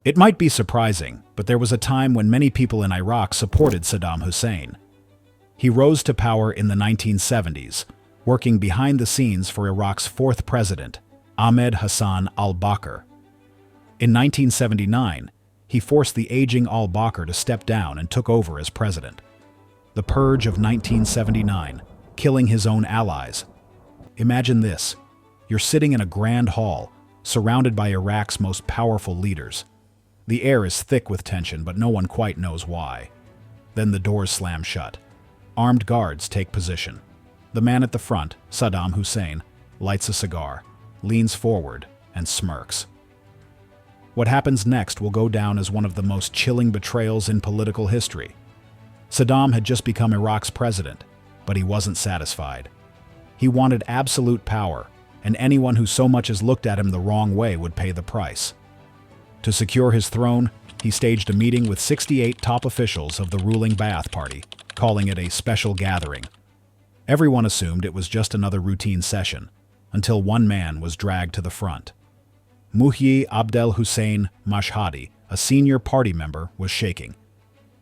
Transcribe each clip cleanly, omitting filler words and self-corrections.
It might be surprising, but there was a time when many people in Iraq supported Saddam Hussein. He rose to power in the 1970s, working behind the scenes for Iraq's fourth president, Ahmed Hassan al-Bakr. In 1979, he forced the aging al-Bakr to step down and took over as president. The purge of 1979, killing his own allies. Imagine this: you're sitting in a grand hall, surrounded by Iraq's most powerful leaders. The air is thick with tension, but no one quite knows why. Then the doors slam shut. Armed guards take position. The man at the front, Saddam Hussein, lights a cigar, leans forward, and smirks. What happens next will go down as one of the most chilling betrayals in political history. Saddam had just become Iraq's president, but he wasn't satisfied. He wanted absolute power, and anyone who so much as looked at him the wrong way would pay the price. To secure his throne, he staged a meeting with 68 top officials of the ruling Ba'ath Party, calling it a special gathering. Everyone assumed it was just another routine session, until one man was dragged to the front. Muhyi Abdel Hussein Mashhadi, a senior party member, was shaking.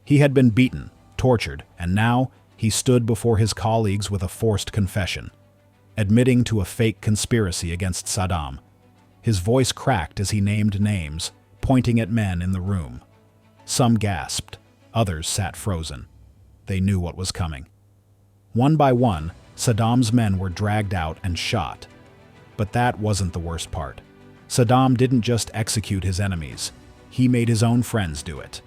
He had been beaten, tortured, and now he stood before his colleagues with a forced confession, admitting to a fake conspiracy against Saddam. His voice cracked as he named names, pointing at men in the room. Some gasped, others sat frozen. They knew what was coming. One by one, Saddam's men were dragged out and shot. But that wasn't the worst part. Saddam didn't just execute his enemies, he made his own friends do it.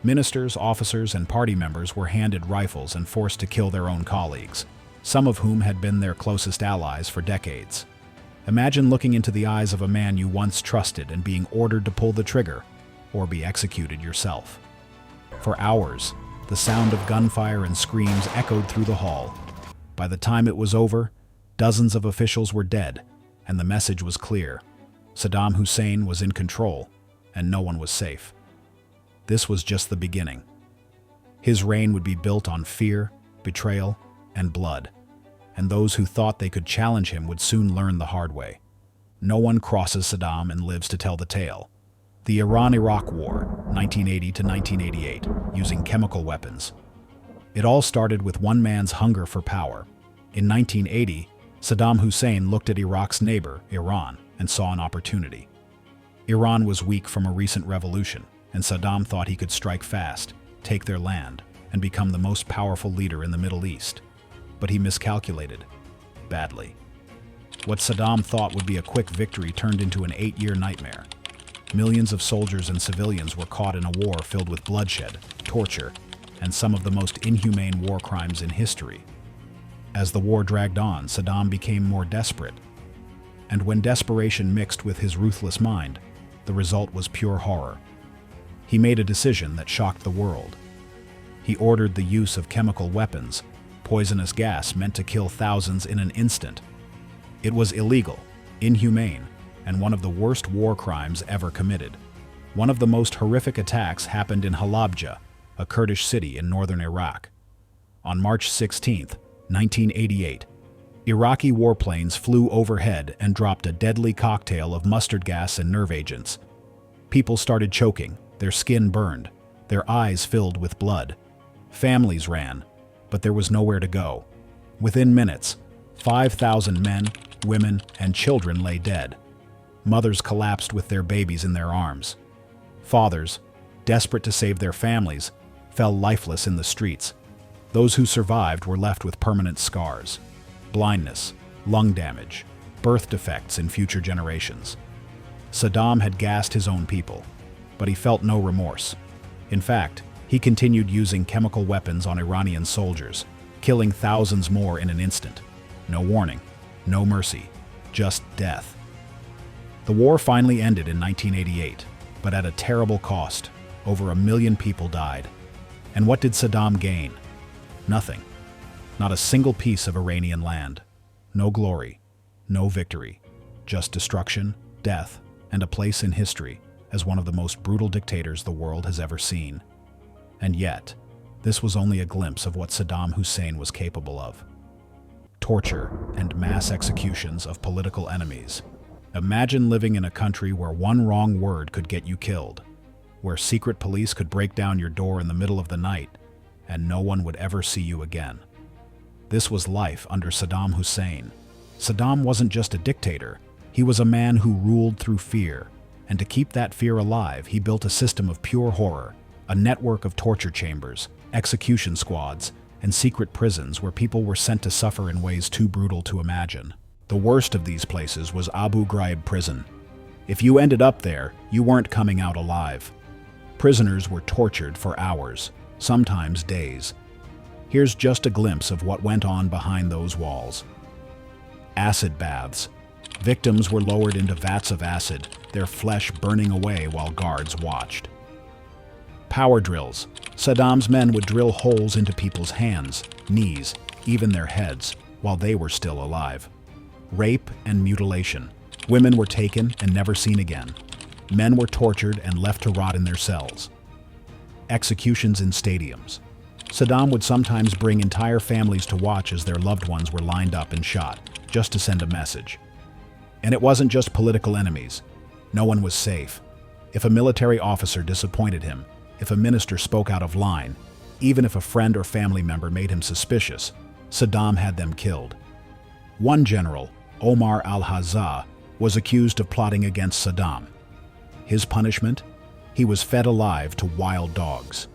Ministers, officers, and party members were handed rifles and forced to kill their own colleagues, some of whom had been their closest allies for decades. Imagine looking into the eyes of a man you once trusted and being ordered to pull the trigger, or be executed yourself. For hours, the sound of gunfire and screams echoed through the hall. By the time it was over, dozens of officials were dead, and the message was clear. Saddam Hussein was in control, and no one was safe. This was just the beginning. His reign would be built on fear, betrayal, and blood, and those who thought they could challenge him would soon learn the hard way. No one crosses Saddam and lives to tell the tale. The Iran-Iraq War, 1980 to 1988, using chemical weapons. It all started with one man's hunger for power. In 1980, Saddam Hussein looked at Iraq's neighbor, Iran, and saw an opportunity. Iran was weak from a recent revolution, and Saddam thought he could strike fast, take their land, and become the most powerful leader in the Middle East. But he miscalculated. Badly. What Saddam thought would be a quick victory turned into an 8-year nightmare. Millions of soldiers and civilians were caught in a war filled with bloodshed, torture, and some of the most inhumane war crimes in history. As the war dragged on, Saddam became more desperate. And when desperation mixed with his ruthless mind, the result was pure horror. He made a decision that shocked the world. He ordered the use of chemical weapons, poisonous gas meant to kill thousands in an instant. It was illegal, inhumane, and one of the worst war crimes ever committed. One of the most horrific attacks happened in Halabja, a Kurdish city in northern Iraq. On March 16, 1988, Iraqi warplanes flew overhead and dropped a deadly cocktail of mustard gas and nerve agents. People started choking, their skin burned, their eyes filled with blood. Families ran, but there was nowhere to go. Within minutes, 5,000 men, women, and children lay dead. Mothers collapsed with their babies in their arms. Fathers, desperate to save their families, fell lifeless in the streets. Those who survived were left with permanent scars, blindness, lung damage, birth defects in future generations. Saddam had gassed his own people, but he felt no remorse. In fact, he continued using chemical weapons on Iranian soldiers, killing thousands more in an instant. No warning, no mercy, just death. The war finally ended in 1988, but at a terrible cost. Over 1 million people died. And what did Saddam gain? Nothing. Not a single piece of Iranian land. No glory, no victory, just destruction, death, and a place in history as one of the most brutal dictators the world has ever seen. And yet, this was only a glimpse of what Saddam Hussein was capable of. Torture and mass executions of political enemies, Imagine living in a country where one wrong word could get you killed, where secret police could break down your door in the middle of the night and no one would ever see you again. This was life under Saddam Hussein. Saddam wasn't just a dictator, he was a man who ruled through fear, and to keep that fear alive, he built a system of pure horror, a network of torture chambers, execution squads, and secret prisons where people were sent to suffer in ways too brutal to imagine. The worst of these places was Abu Ghraib prison. If you ended up there, you weren't coming out alive. Prisoners were tortured for hours, sometimes days. Here's just a glimpse of what went on behind those walls. Acid baths. Victims were lowered into vats of acid, their flesh burning away while guards watched. Power drills. Saddam's men would drill holes into people's hands, knees, even their heads, while they were still alive. Rape and mutilation. Women were taken and never seen again. Men were tortured and left to rot in their cells. Executions in stadiums. Saddam would sometimes bring entire families to watch as their loved ones were lined up and shot, just to send a message. And it wasn't just political enemies. No one was safe. If a military officer disappointed him, if a minister spoke out of line, even if a friend or family member made him suspicious, Saddam had them killed. One general, Omar al-Hazza, was accused of plotting against Saddam. His punishment? He was fed alive to wild dogs.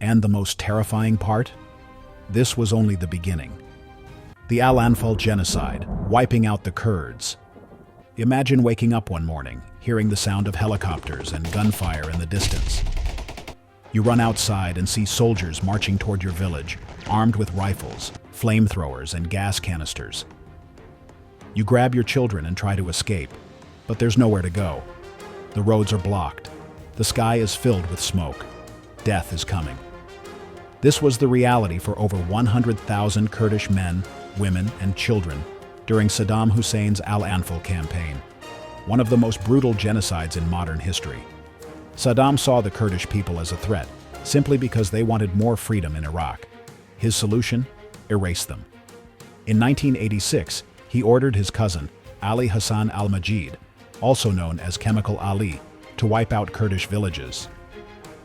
And the most terrifying part? This was only the beginning. The Al-Anfal genocide, wiping out the Kurds. Imagine waking up one morning, hearing the sound of helicopters and gunfire in the distance. You run outside and see soldiers marching toward your village, armed with rifles, flamethrowers, and gas canisters. You grab your children and try to escape, but there's nowhere to go. The roads are blocked. The sky is filled with smoke. Death is coming. This was the reality for over 100,000 Kurdish men, women, and children during Saddam Hussein's Al-Anfal campaign, one of the most brutal genocides in modern history. Saddam saw the Kurdish people as a threat, simply because they wanted more freedom in Iraq. His solution? Erase them. In 1986, he ordered his cousin, Ali Hassan al-Majid, also known as Chemical Ali, to wipe out Kurdish villages.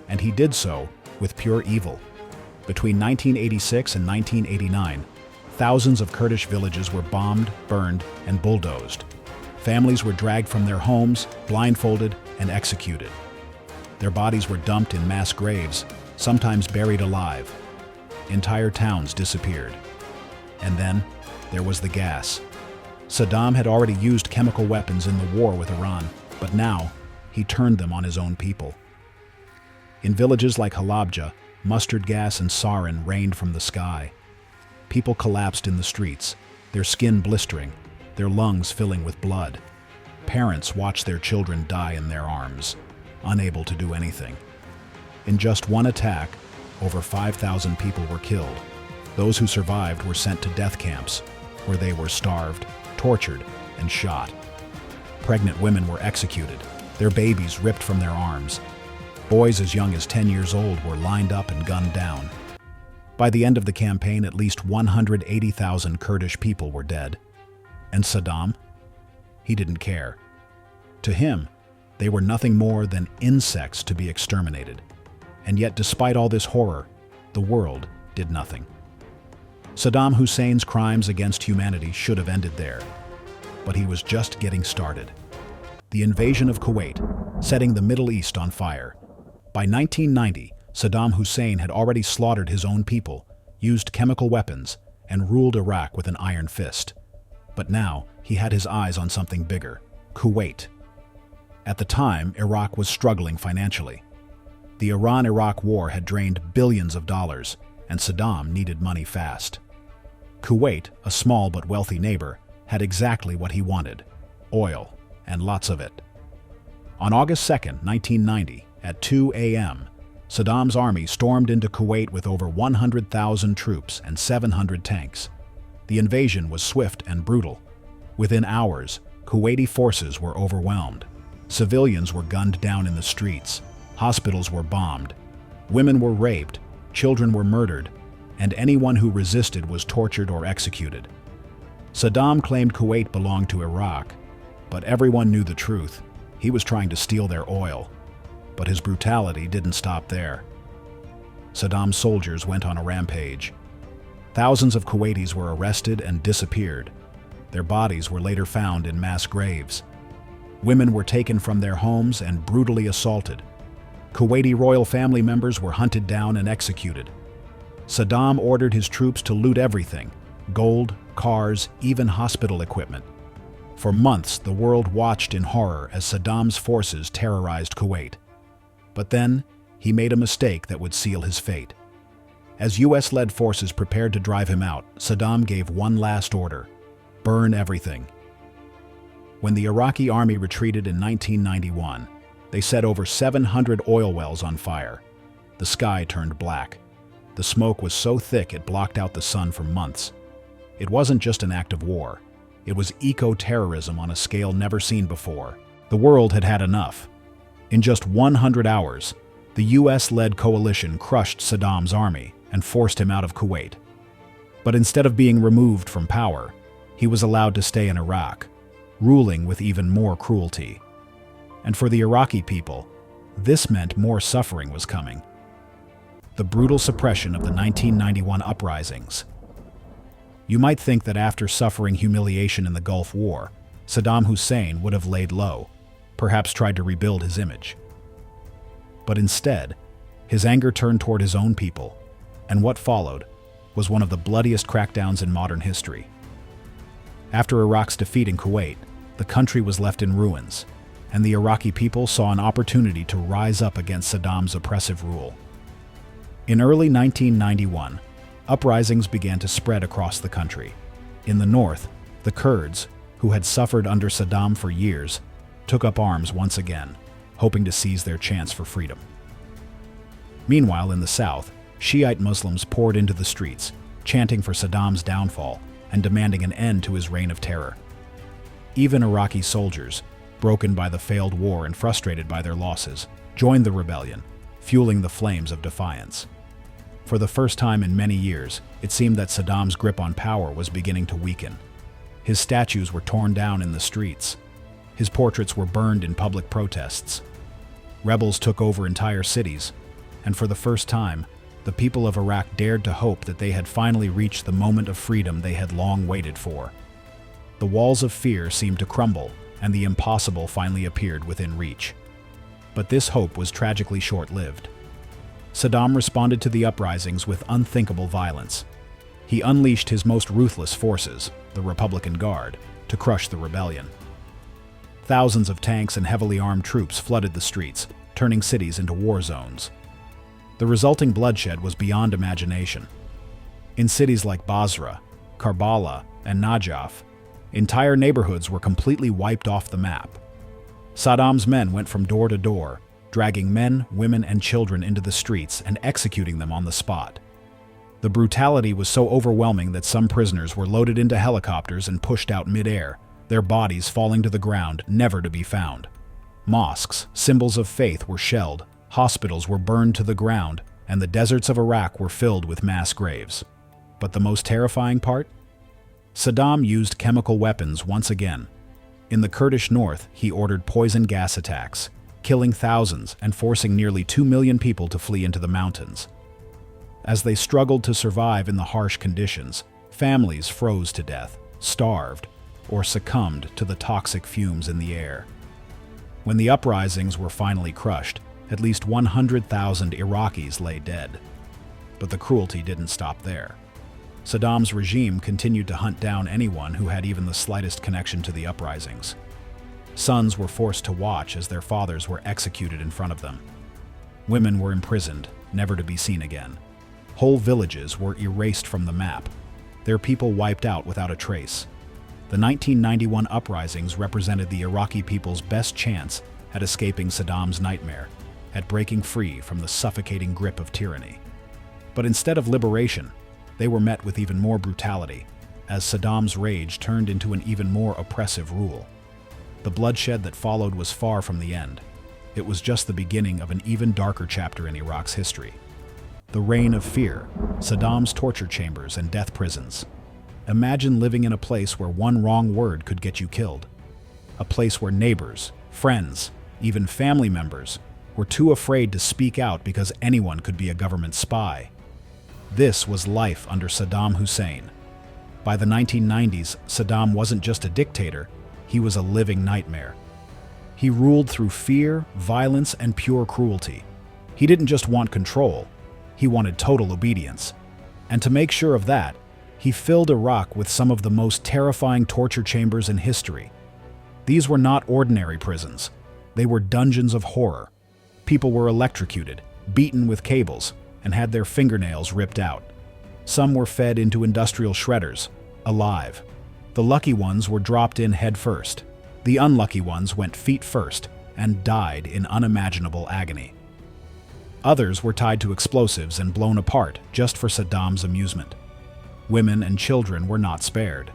And he did so with pure evil. Between 1986 and 1989, thousands of Kurdish villages were bombed, burned, and bulldozed. Families were dragged from their homes, blindfolded, and executed. Their bodies were dumped in mass graves, sometimes buried alive. Entire towns disappeared. And then, there was the gas. Saddam had already used chemical weapons in the war with Iran, but now, he turned them on his own people. In villages like Halabja, mustard gas and sarin rained from the sky. People collapsed in the streets, their skin blistering, their lungs filling with blood. Parents watched their children die in their arms, unable to do anything. In just one attack, over 5,000 people were killed. Those who survived were sent to death camps, where they were starved, tortured, and shot. Pregnant women were executed, their babies ripped from their arms. Boys as young as 10 years old were lined up and gunned down. By the end of the campaign, at least 180,000 Kurdish people were dead. And Saddam? He didn't care. To him, they were nothing more than insects to be exterminated. And yet, despite all this horror, the world did nothing. Saddam Hussein's crimes against humanity should have ended there. But he was just getting started. The invasion of Kuwait, setting the Middle East on fire. By 1990, Saddam Hussein had already slaughtered his own people, used chemical weapons, and ruled Iraq with an iron fist. But now, he had his eyes on something bigger: Kuwait. At the time, Iraq was struggling financially. The Iran-Iraq war had drained billions of dollars, and Saddam needed money fast. Kuwait, a small but wealthy neighbor, had exactly what he wanted: oil, and lots of it. On August 2, 1990, at 2 a.m., Saddam's army stormed into Kuwait with over 100,000 troops and 700 tanks. The invasion was swift and brutal. Within hours, Kuwaiti forces were overwhelmed. Civilians were gunned down in the streets. Hospitals were bombed. Women were raped. Children were murdered. And anyone who resisted was tortured or executed. Saddam claimed Kuwait belonged to Iraq, But everyone knew the truth. He was trying to steal their oil. But his brutality didn't stop there. Saddam's soldiers went on a rampage. Thousands of Kuwaitis were arrested and disappeared. Their bodies were later found in mass graves. Women were taken from their homes and brutally assaulted. Kuwaiti royal family members were hunted down and executed. Saddam ordered his troops to loot everything: gold, cars, even hospital equipment. For months, the world watched in horror as Saddam's forces terrorized Kuwait. But then, he made a mistake that would seal his fate. As US-led forces prepared to drive him out, Saddam gave one last order: burn everything. When the Iraqi army retreated in 1991, they set over 700 oil wells on fire. The sky turned black. The smoke was so thick it blocked out the sun for months. It wasn't just an act of war. It was eco-terrorism on a scale never seen before. The world had had enough. In just 100 hours, the US-led coalition crushed Saddam's army and forced him out of Kuwait. But instead of being removed from power, he was allowed to stay in Iraq, ruling with even more cruelty. And for the Iraqi people, this meant more suffering was coming. The brutal suppression of the 1991 uprisings. You might think that after suffering humiliation in the Gulf War, Saddam Hussein would have laid low, perhaps tried to rebuild his image. But instead, his anger turned toward his own people, and what followed was one of the bloodiest crackdowns in modern history. After Iraq's defeat in Kuwait, the country was left in ruins, and the Iraqi people saw an opportunity to rise up against Saddam's oppressive rule. In early 1991, uprisings began to spread across the country. In the north, the Kurds, who had suffered under Saddam for years, took up arms once again, hoping to seize their chance for freedom. Meanwhile, in the south, Shiite Muslims poured into the streets, chanting for Saddam's downfall and demanding an end to his reign of terror. Even Iraqi soldiers, broken by the failed war and frustrated by their losses, joined the rebellion, fueling the flames of defiance. For the first time in many years, it seemed that Saddam's grip on power was beginning to weaken. His statues were torn down in the streets. His portraits were burned in public protests. Rebels took over entire cities, and for the first time, the people of Iraq dared to hope that they had finally reached the moment of freedom they had long waited for. The walls of fear seemed to crumble, and the impossible finally appeared within reach. But this hope was tragically short-lived. Saddam responded to the uprisings with unthinkable violence. He unleashed his most ruthless forces, the Republican Guard, to crush the rebellion. Thousands of tanks and heavily armed troops flooded the streets, turning cities into war zones. The resulting bloodshed was beyond imagination. In cities like Basra, Karbala, and Najaf, entire neighborhoods were completely wiped off the map. Saddam's men went from door to door, dragging men, women, and children into the streets and executing them on the spot. The brutality was so overwhelming that some prisoners were loaded into helicopters and pushed out mid-air, their bodies falling to the ground, never to be found. Mosques, symbols of faith, were shelled, hospitals were burned to the ground, and the deserts of Iraq were filled with mass graves. But the most terrifying part? Saddam used chemical weapons once again. In the Kurdish north, he ordered poison gas attacks, killing thousands and forcing nearly 2 million people to flee into the mountains. As they struggled to survive in the harsh conditions, families froze to death, starved, or succumbed to the toxic fumes in the air. When the uprisings were finally crushed, at least 100,000 Iraqis lay dead. But the cruelty didn't stop there. Saddam's regime continued to hunt down anyone who had even the slightest connection to the uprisings. Sons were forced to watch as their fathers were executed in front of them. Women were imprisoned, never to be seen again. Whole villages were erased from the map, their people wiped out without a trace. The 1991 uprisings represented the Iraqi people's best chance at escaping Saddam's nightmare, at breaking free from the suffocating grip of tyranny. But instead of liberation, they were met with even more brutality, as Saddam's rage turned into an even more oppressive rule. The bloodshed that followed was far from the end. It was just the beginning of an even darker chapter in Iraq's history. The reign of fear, Saddam's torture chambers and death prisons. Imagine living in a place where one wrong word could get you killed. a place where neighbors, friends, even family members were too afraid to speak out because anyone could be a government spy. This was life under Saddam Hussein. By the 1990s, Saddam wasn't just a dictator, he was a living nightmare. He ruled through fear, violence, and pure cruelty. He didn't just want control, he wanted total obedience. And to make sure of that, he filled Iraq with some of the most terrifying torture chambers in history. These were not ordinary prisons. They were dungeons of horror. People were electrocuted, beaten with cables, and had their fingernails ripped out. Some were fed into industrial shredders, alive. The lucky ones were dropped in head first. The unlucky ones went feet first and died in unimaginable agony. Others were tied to explosives and blown apart just for Saddam's amusement. Women and children were not spared.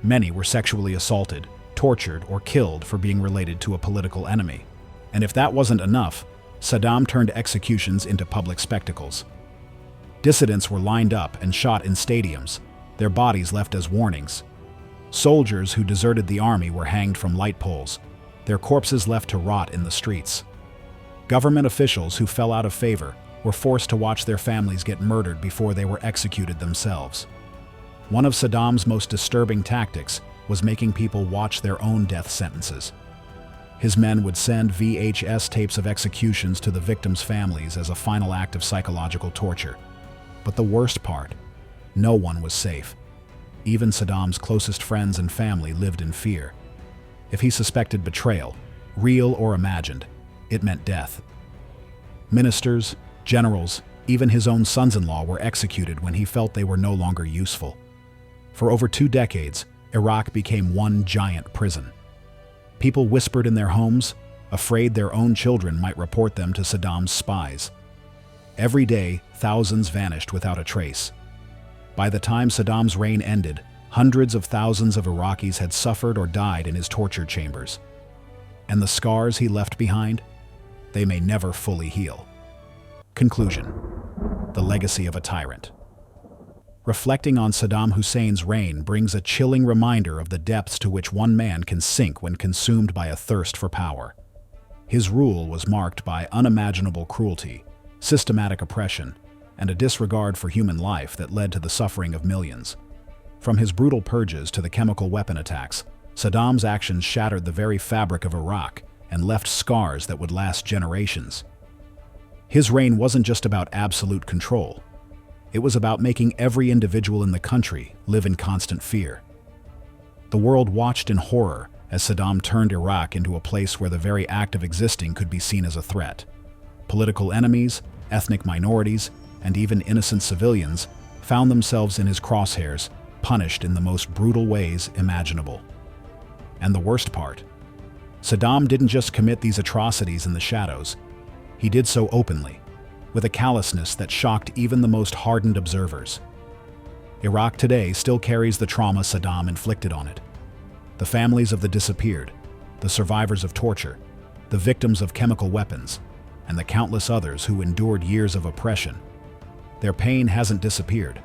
Many were sexually assaulted, tortured, or killed for being related to a political enemy. And if that wasn't enough, Saddam turned executions into public spectacles. Dissidents were lined up and shot in stadiums, their bodies left as warnings. Soldiers who deserted the army were hanged from light poles, their corpses left to rot in the streets. Government officials who fell out of favor were forced to watch their families get murdered before they were executed themselves. One of Saddam's most disturbing tactics was making people watch their own death sentences. His men would send VHS tapes of executions to the victims' families as a final act of psychological torture. But the worst part, no one was safe. Even Saddam's closest friends and family lived in fear. If he suspected betrayal, real or imagined, it meant death. Ministers, generals, even his own sons-in-law were executed when he felt they were no longer useful. For over 2 decades, Iraq became one giant prison. People whispered in their homes, afraid their own children might report them to Saddam's spies. Every day, thousands vanished without a trace. By the time Saddam's reign ended, hundreds of thousands of Iraqis had suffered or died in his torture chambers. And the scars he left behind? They may never fully heal. Conclusion: the legacy of a tyrant. Reflecting on Saddam Hussein's reign brings a chilling reminder of the depths to which one man can sink when consumed by a thirst for power. His rule was marked by unimaginable cruelty, systematic oppression, and a disregard for human life that led to the suffering of millions. From his brutal purges to the chemical weapon attacks, Saddam's actions shattered the very fabric of Iraq and left scars that would last generations. His reign wasn't just about absolute control. It was about making every individual in the country live in constant fear. The world watched in horror as Saddam turned Iraq into a place where the very act of existing could be seen as a threat. Political enemies, ethnic minorities, and even innocent civilians found themselves in his crosshairs, punished in the most brutal ways imaginable. And the worst part, Saddam didn't just commit these atrocities in the shadows. He did so openly, with a callousness that shocked even the most hardened observers. Iraq today still carries the trauma Saddam inflicted on it. The families of the disappeared, the survivors of torture, the victims of chemical weapons, and the countless others who endured years of oppression. Their pain hasn't disappeared.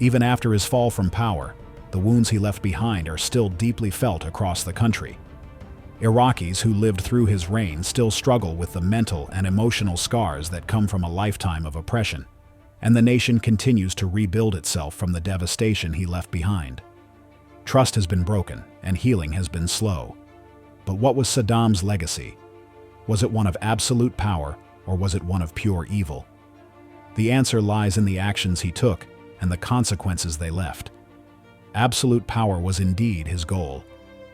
Even after his fall from power, the wounds he left behind are still deeply felt across the country. Iraqis who lived through his reign still struggle with the mental and emotional scars that come from a lifetime of oppression, and the nation continues to rebuild itself from the devastation he left behind. Trust has been broken, and healing has been slow. But what was Saddam's legacy? Was it one of absolute power, or was it one of pure evil? The answer lies in the actions he took and the consequences they left. Absolute power was indeed his goal,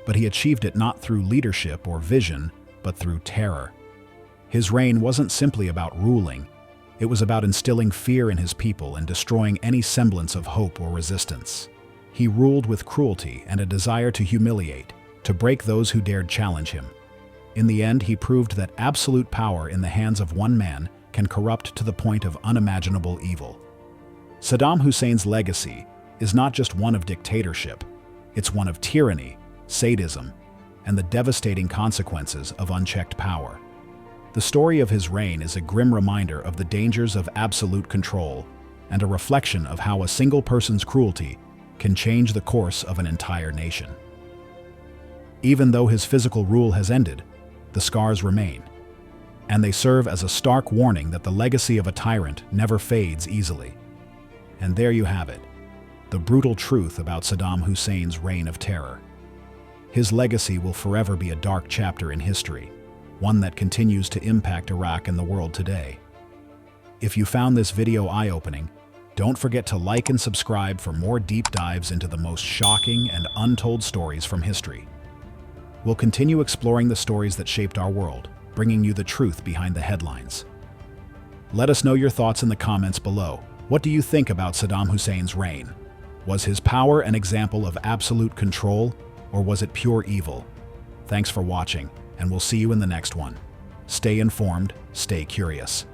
but he achieved it not through leadership or vision, but through terror. His reign wasn't simply about ruling. It was about instilling fear in his people and destroying any semblance of hope or resistance. He ruled with cruelty and a desire to humiliate, to break those who dared challenge him. In the end, he proved that absolute power in the hands of one man can corrupt to the point of unimaginable evil. Saddam Hussein's legacy is not just one of dictatorship, it's one of tyranny, sadism, and the devastating consequences of unchecked power. The story of his reign is a grim reminder of the dangers of absolute control and a reflection of how a single person's cruelty can change the course of an entire nation. Even though his physical rule has ended, the scars remain, and they serve as a stark warning that the legacy of a tyrant never fades easily. And there you have it, the brutal truth about Saddam Hussein's reign of terror. His legacy will forever be a dark chapter in history, one that continues to impact Iraq and the world today. If you found this video eye-opening, don't forget to like and subscribe for more deep dives into the most shocking and untold stories from history. We'll continue exploring the stories that shaped our world, bringing you the truth behind the headlines. Let us know your thoughts in the comments below. What do you think about Saddam Hussein's reign? Was his power an example of absolute control, or was it pure evil? Thanks for watching, and we'll see you in the next one. Stay informed, stay curious.